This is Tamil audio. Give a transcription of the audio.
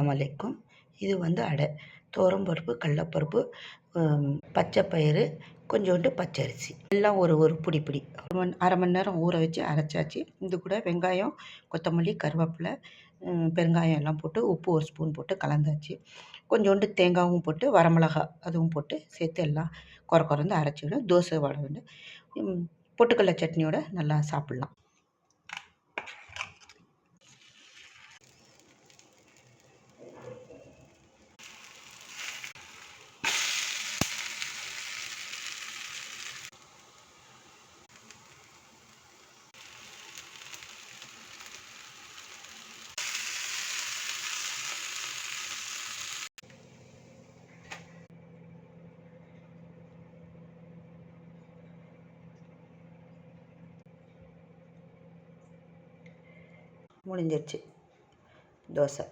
அஸ்ஸலாமு அலைக்கும். இது வந்து அடை. துவரம்பருப்பு, கடலப்பருப்பு, பச்சை பயிறு, கொஞ்சோண்டு பச்சரிசி எல்லாம் ஒரு ஒரு பிடி பிடி அரை மணி நேரம் ஊற வச்சு அரைச்சாச்சு. இது கூட வெங்காயம், கொத்தமல்லி, கருவேப்பிலை, பெருங்காயம் எல்லாம் போட்டு உப்பு ஒரு ஸ்பூன் போட்டு கலந்தாச்சு. கொஞ்சோண்டு தேங்காயும் போட்டு வரமிளகா அதுவும் போட்டு சேர்த்து எல்லாம் குறந்து அரைச்சிவிடும். தோசை வடை வந்து பொட்டுக்கடலை சட்னியோட நல்லா சாப்பிட்லாம். முடிஞ்சிருச்சு தோசை.